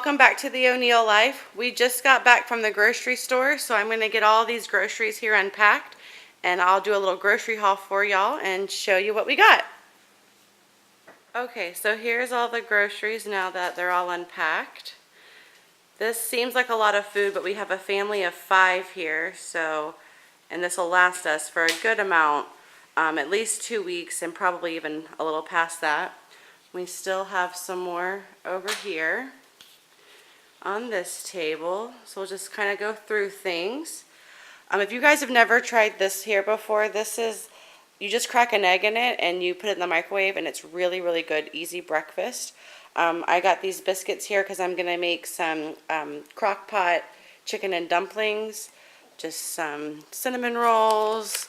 welcome back to the O'Neill Life. We just got back from the grocery store, so I'm going to get all these groceries here unpacked, and I'll do a little grocery haul for y'all and show you what we got. Okay, so here's all the groceries now that they're all unpacked. This seems like a lot of food, but we have a family of 5 here, and this will last us for a good amount, at least 2 weeks and probably even a little past that. We still have some more over here on this table, so we'll just kind of go through things. If you guys have never tried this here before, this is, you just crack an egg in it and you put it in the microwave, and it's really, really good, easy breakfast. I got these biscuits here because I'm going to make some crock pot chicken and dumplings, just some cinnamon rolls.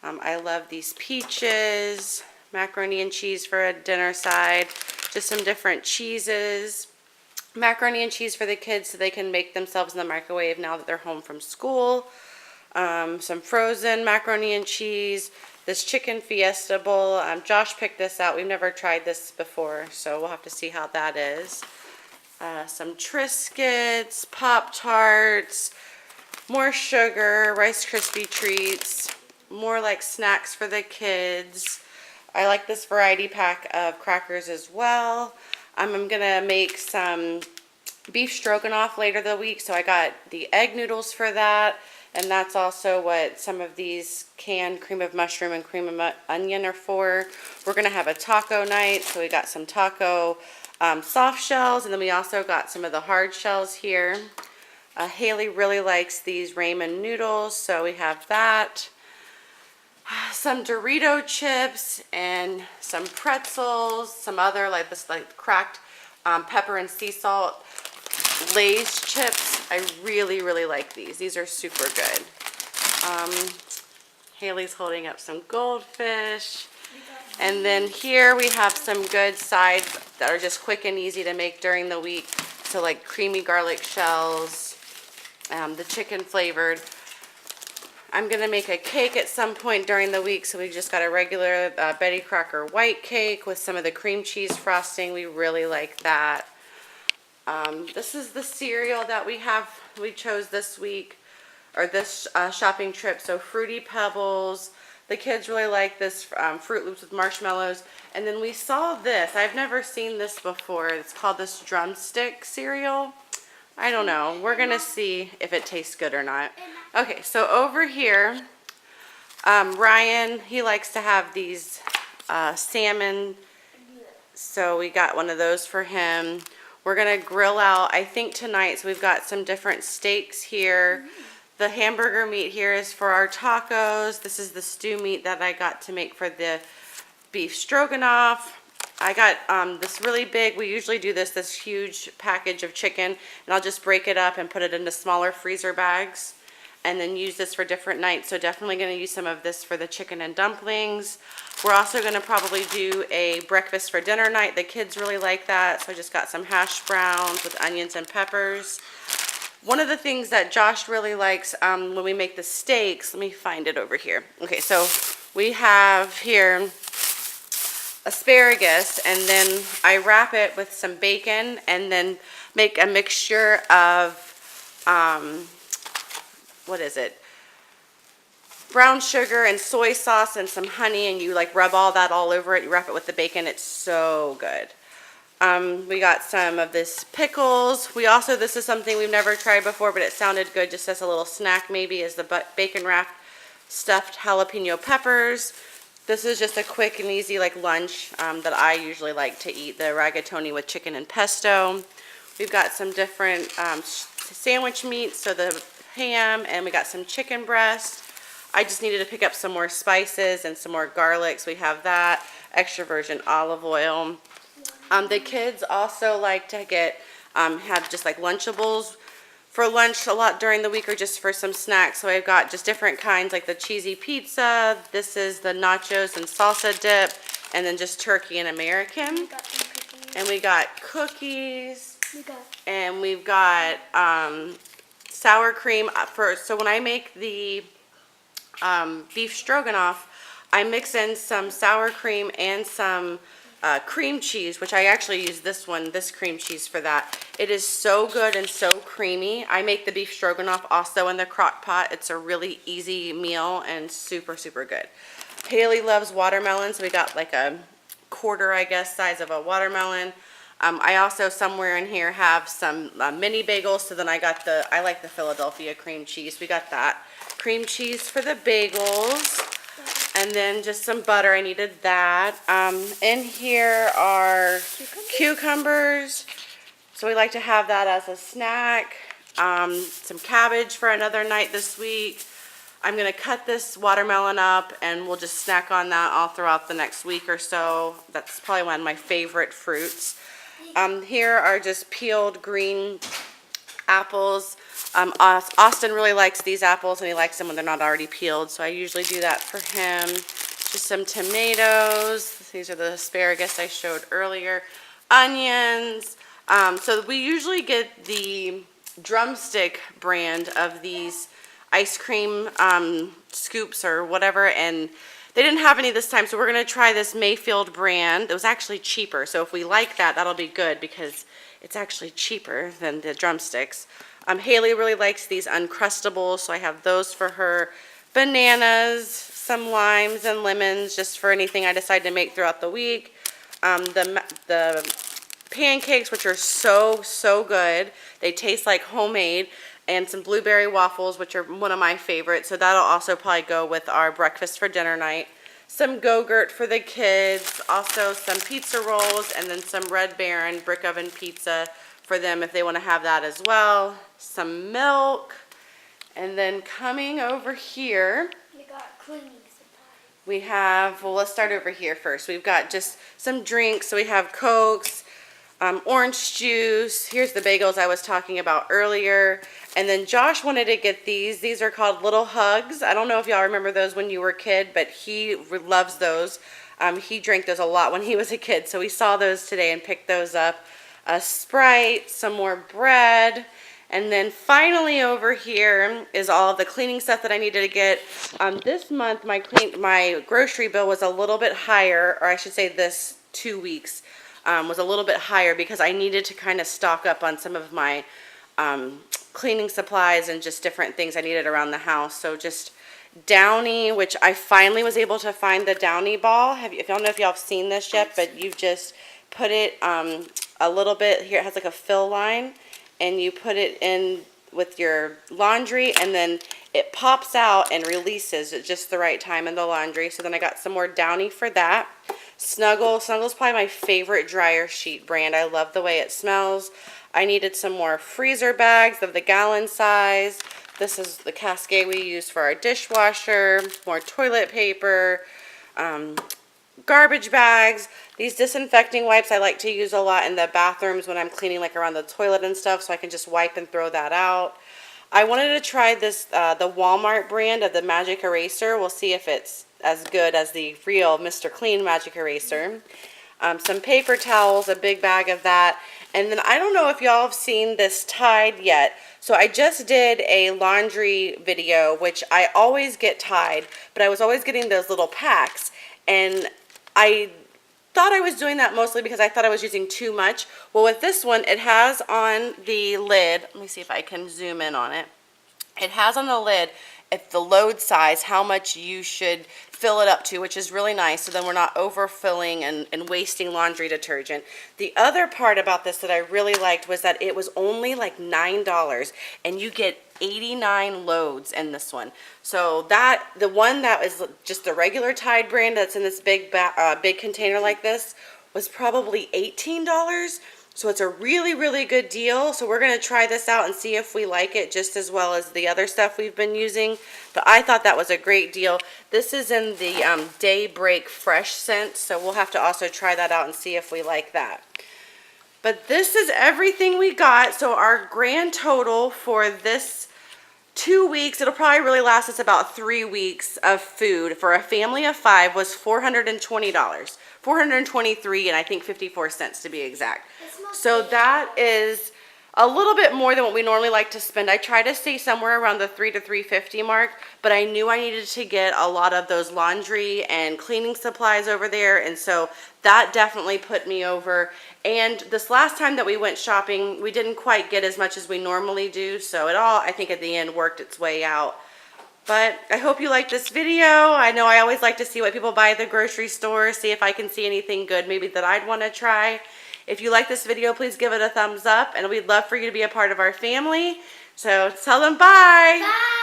I love these peaches, macaroni and cheese for a dinner side, just some different cheeses, macaroni and cheese for the kids so they can make themselves in the microwave now that they're home from school, some frozen macaroni and cheese, this chicken fiesta bowl. Josh picked this out. We've never tried this before, so we'll have to see how that is. Some Triscuits, Pop-Tarts, more sugar, Rice Krispie treats, more like snacks for the kids. I like this variety pack of crackers as well. I'm going to make some beef stroganoff later the week, so I got the egg noodles for that, and that's also what some of these canned cream of mushroom and cream of onion are for. We're going to have a taco night, so we got some taco soft shells, and then we also got some of the hard shells here. Haley really likes these ramen noodles, so we have that. Some Dorito chips and some pretzels, some other like this cracked pepper and sea salt Lay's chips. I really, really like these. These are super good. Haley's holding up some goldfish. And then here we have some good sides that are just quick and easy to make during the week. So like creamy garlic shells, the chicken flavored. I'm going to make a cake at some point during the week, so we just got a regular Betty Crocker white cake with some of the cream cheese frosting. We really like that. This is the cereal that we chose this week, or this shopping trip. So Fruity Pebbles. The kids really like this Fruit Loops with marshmallows. And then we saw this. I've never seen this before. It's called this drumstick cereal. I don't know. We're going to see if it tastes good or not. Okay, so over here, Ryan, he likes to have these salmon, so we got one of those for him. We're going to grill out, I think, tonight, so we've got some different steaks here. The hamburger meat here is for our tacos. This is the stew meat that I got to make for the beef stroganoff. I got this really big, we usually do this huge package of chicken, and I'll just break it up and put it into smaller freezer bags and then use this for different nights. So definitely going to use some of this for the chicken and dumplings. We're also going to probably do a breakfast for dinner night. The kids really like that, so I just got some hash browns with onions and peppers. One of the things that Josh really likes when we make the steaks, let me find it over here. Okay, so we have here asparagus, and then I wrap it with some bacon and then make a mixture of, what is it? Brown sugar and soy sauce and some honey, and you like rub all that all over it. You wrap it with the bacon. It's so good. We got some of this pickles. This is something we've never tried before, but it sounded good just as a little snack maybe, is the bacon wrapped stuffed jalapeno peppers. This is just a quick and easy like lunch that I usually like to eat, the rigatoni with chicken and pesto. We've got some different sandwich meats, so the ham, and we got some chicken breast. I just needed to pick up some more spices and some more garlic, so we have that. Extra virgin olive oil. The kids also like to have just like Lunchables for lunch a lot during the week, or just for some snacks. So I've got just different kinds, like the cheesy pizza. This is the nachos and salsa dip, and then just turkey and American. And we got cookies. And we've got sour cream. So when I make the beef stroganoff, I mix in some sour cream and some cream cheese, which I actually use this cream cheese for that. It is so good and so creamy. I make the beef stroganoff also in the crock pot. It's a really easy meal and super, super good. Haley loves watermelon, so we got like a quarter, I guess, size of a watermelon. I also somewhere in here have some mini bagels, so then I like the Philadelphia cream cheese. We got that. Cream cheese for the bagels. And then just some butter, I needed that. In here are cucumbers. So we like to have that as a snack. Some cabbage for another night this week. I'm gonna cut this watermelon up and we'll just snack on that all throughout the next week or so. That's probably one of my favorite fruits. Here are just peeled green apples. Austin really likes these apples and he likes them when they're not already peeled, so I usually do that for him. Just some tomatoes. These are the asparagus I showed earlier. Onions. So we usually get the Drumstick brand of these ice cream scoops or whatever, and they didn't have any this time, so we're going to try this Mayfield brand. It was actually cheaper, so if we like that, that'll be good because it's actually cheaper than the Drumsticks. Haley really likes these Uncrustables, so I have those for her. Bananas, some limes and lemons, just for anything I decide to make throughout the week. The pancakes, which are so, so good. They taste like homemade. And some blueberry waffles, which are one of my favorites. So that'll also probably go with our breakfast for dinner night. Some Go-Gurt for the kids. Also some pizza rolls and then some Red Baron brick oven pizza for them if they want to have that as well. Some milk. And then coming over here, We got cleaning supplies. we have, well, let's start over here first. We've got just some drinks. So we have Cokes, orange juice. Here's the bagels I was talking about earlier. And then Josh wanted to get these. These are called Little Hugs. I don't know if y'all remember those when you were a kid, but he loves those. He drank those a lot when he was a kid, so we saw those today and picked those up. A Sprite, some more bread, and then finally over here is all of the cleaning stuff that I needed to get. This month my grocery bill was a little bit higher, or I should say this 2 weeks was a little bit higher because I needed to kind of stock up on some of my cleaning supplies and just different things I needed around the house. So just Downy, which I finally was able to find the Downy ball. I don't know if y'all have seen this yet, but you just put it a little bit here. It has like a fill line, and you put it in with your laundry, and then it pops out and releases at just the right time in the laundry. So then I got some more Downy for that. Snuggle's probably my favorite dryer sheet brand. I love the way it smells. I needed some more freezer bags of the gallon size. This is the Cascade we use for our dishwasher. More toilet paper, garbage bags. These disinfecting wipes I like to use a lot in the bathrooms when I'm cleaning like around the toilet and stuff, so I can just wipe and throw that out. I wanted to try this, the Walmart brand of the Magic Eraser. We'll see if it's as good as the real Mr. Clean Magic Eraser. Some paper towels, a big bag of that. And then I don't know if y'all have seen this Tide yet. So I just did a laundry video, which I always get Tide, but I was always getting those little packs. And I thought I was doing that mostly because I thought I was using too much. Well, with this one, it has on the lid, let me see if I can zoom in on it. It has on the lid, if the load size, how much you should fill it up to, which is really nice, so then we're not overfilling and wasting laundry detergent. The other part about this that I really liked was that it was only like $9, and you get 89 loads in this one. So the one that is just the regular Tide brand that's in this big container like this was probably $18. So it's a really, really good deal. So we're going to try this out and see if we like it just as well as the other stuff we've been using. But I thought that was a great deal. This is in the Daybreak Fresh scent, so we'll have to also try that out and see if we like that. But this is everything we got. So our grand total for this 2 weeks, it'll probably really last us about 3 weeks of food for a family of 5 was $420. $423 and I think 54 cents to be exact. So that is a little bit more than what we normally like to spend. I try to stay somewhere around the $300 to $350 mark, but I knew I needed to get a lot of those laundry and cleaning supplies over there, and so that definitely put me over. And this last time that we went shopping, we didn't quite get as much as we normally do, so it all, I think at the end, worked its way out. But I hope you liked this video. I know I always like to see what people buy at the grocery store, see if I can see anything good maybe that I'd want to try. If you like this video, please give it a thumbs up, and we'd love for you to be a part of our family. So tell them bye. Bye.